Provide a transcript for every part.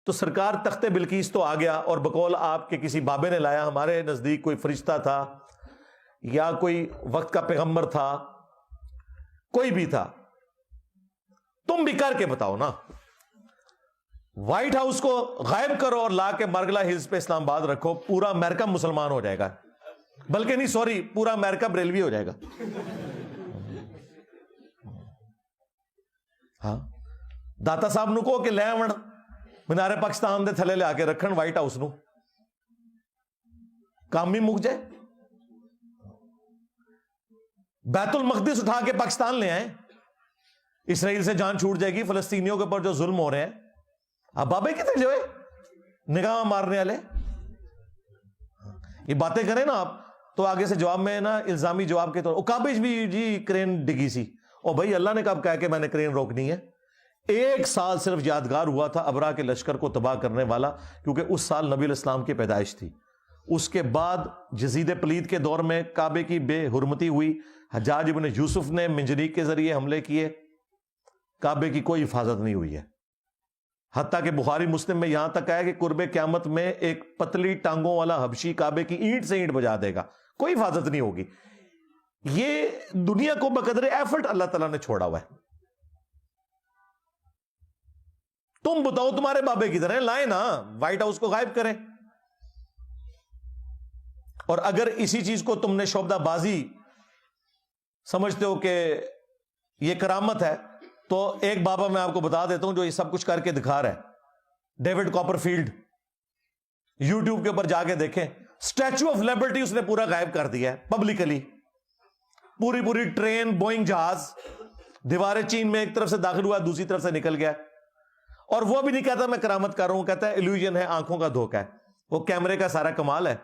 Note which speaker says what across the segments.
Speaker 1: تو سرکار تخت بلقیس تو آ گیا، اور بقول آپ کے کسی بابے نے لایا، ہمارے نزدیک کوئی فرشتہ تھا یا کوئی وقت کا پیغمبر تھا، کوئی بھی تھا، تم بھی کر کے بتاؤ نا، وائٹ ہاؤس کو غائب کرو اور لا کے مرگلا ہلز پہ اسلام آباد رکھو، پورا امریکہ مسلمان ہو جائے گا، بلکہ نہیں سوری، پورا امریکہ بریلوی ہو جائے گا۔ ہاں داتا صاحب نو کہو کہ لے آون مینار پاکستان دے تھلے لے آ کے رکھن وائٹ ہاؤس نو، کام بھی مک جائے۔ بیت المقدس اٹھا کے پاکستان لے آئیں، اسرائیل سے جان چھوٹ جائے گی، فلسطینیوں کے اوپر جو ظلم ہو رہے ہیں۔ اب بابے کتنے جو ہے نگاہ مارنے والے، یہ باتیں کریں نا آپ تو آگے سے جواب میں نا الزامی جواب کے طور، کابج بھی جی کرین ڈگی سی، اور بھائی اللہ نے کب کہا کہ میں نے کرین روکنی ہے؟ 1 سال صرف یادگار ہوا تھا ابرا کے لشکر کو تباہ کرنے والا، کیونکہ اس سال نبی علیہ السلام کی پیدائش تھی۔ اس کے بعد یزید پلید کے دور میں کعبے کی بے حرمتی ہوئی، حجاج ابن یوسف نے منجنیق کے ذریعے حملے کیے، کعبے کی کوئی حفاظت نہیں ہوئی ہے، حتیٰ کہ بخاری مسلم میں یہاں تک آیا کہ قرب قیامت میں ایک پتلی ٹانگوں والا حبشی کعبے کی اینٹ سے اینٹ بجا دے گا، کوئی حفاظت نہیں ہوگی۔ یہ دنیا کو بقدر ایفرٹ اللہ تعالیٰ نے چھوڑا ہوا ہے۔ تم بتاؤ تمہارے بابے کی طرح لائیں نا، وائٹ ہاؤس کو غائب کریں۔ اور اگر اسی چیز کو تم نے شعبدہ بازی سمجھتے ہو کہ یہ کرامت ہے، تو ایک بابا میں آپ کو بتا دیتا ہوں جو یہ سب کچھ کر کے دکھا رہا ہے، ڈیوڈ کاپر فیلڈ، یوٹیوب کے اوپر جا کے دیکھیں، اسٹیچو آف لبرٹی اس نے پورا غائب کر دیا ہے پبلکلی، پوری ٹرین، بوئنگ جہاز، دیوار چین میں ایک طرف سے داخل ہوا دوسری طرف سے نکل گیا، اور وہ بھی نہیں کہتا میں کرامت کر رہا ہوں، کہتا ہے ایلیوژن ہے، آنکھوں کا دھوکہ ہے، وہ کیمرے کا سارا کمال ہے،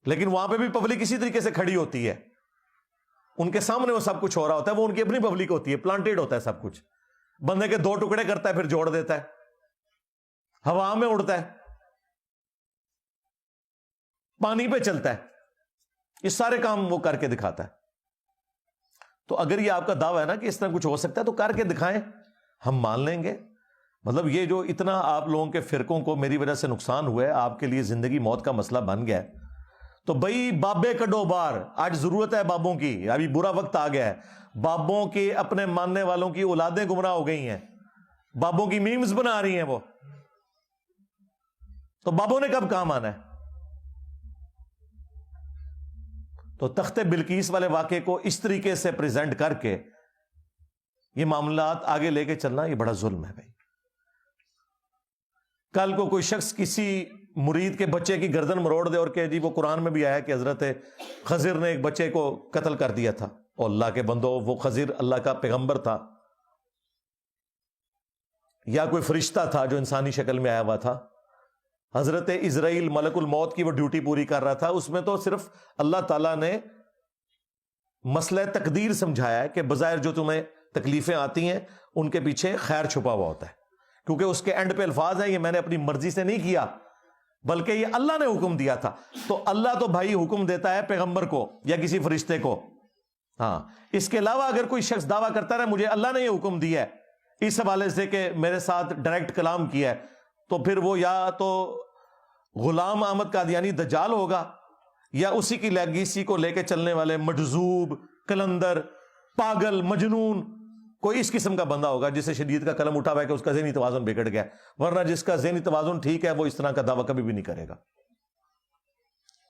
Speaker 1: لیکن وہاں پہ بھی پبلک اسی طریقے سے کھڑی ہوتی ہے، ان کے سامنے وہ سب کچھ ہو رہا ہوتا ہے، وہ ان کی اپنی پبلک ہوتی ہے، پلانٹیڈ ہوتا ہے سب کچھ، بندے کے 2 ٹکڑے کرتا ہے پھر جوڑ دیتا ہے، ہوا میں اڑتا ہے، پانی پہ چلتا ہے، یہ سارے کام وہ کر کے دکھاتا ہے۔ تو اگر یہ آپ کا دعویٰ ہے نا کہ اس طرح کچھ ہو سکتا ہے تو کر کے دکھائیں، ہم مان لیں گے۔ مطلب یہ جو اتنا آپ لوگوں کے فرقوں کو میری وجہ سے نقصان ہوا ہے، آپ کے لیے زندگی موت کا مسئلہ بن گیا ہے، تو بھائی بابے کڈو بار، آج ضرورت ہے بابوں کی، ابھی برا وقت آ گیا ہے، بابوں کی اپنے ماننے والوں کی اولادیں گمراہ ہو گئی ہیں، بابوں کی میمز بنا رہی ہیں وہ، تو بابوں نے کب کام آنا ہے؟ تو تخت بلقیس والے واقعے کو اس طریقے سے پریزنٹ کر کے یہ معاملات آگے لے کے چلنا، یہ بڑا ظلم ہے بھائی۔ کل کو کوئی شخص کسی مرید کے بچے کی گردن مروڑ دے اور کہ جی وہ قرآن میں بھی آیا کہ حضرت خضر نے ایک بچے کو قتل کر دیا تھا، اور اللہ کے بندو وہ خضر اللہ کا پیغمبر تھا یا کوئی فرشتہ تھا جو انسانی شکل میں آیا ہوا تھا، حضرت اسرائیل ملک الموت کی وہ ڈیوٹی پوری کر رہا تھا، اس میں تو صرف اللہ تعالیٰ نے مسئلہ تقدیر سمجھایا ہے کہ بظاہر جو تمہیں تکلیفیں آتی ہیں ان کے پیچھے خیر چھپا ہوا ہوتا ہے، کیونکہ اس کے اینڈ پہ الفاظ ہیں یہ میں نے اپنی مرضی سے نہیں کیا بلکہ یہ اللہ نے حکم دیا تھا۔ تو اللہ تو بھائی حکم دیتا ہے پیغمبر کو یا کسی فرشتے کو، ہاں، اس کے علاوہ اگر کوئی شخص دعویٰ کرتا رہے مجھے اللہ نے یہ حکم دیا ہے اس حوالے سے کہ میرے ساتھ ڈائریکٹ کلام کیا ہے، تو پھر وہ یا تو غلام احمد قادیانی دجال ہوگا، یا اسی کی لیگیسی کو لے کے چلنے والے مجذوب، کلندر، پاگل، مجنون، کوئی اس قسم کا بندہ ہوگا جسے شدید کا قلم اٹھا ہوا ہے کہ اس کا ذہنی توازن بگڑ گیا، ورنہ جس کا ذہنی توازن ٹھیک ہے وہ اس طرح کا دعویٰ کبھی بھی نہیں کرے گا۔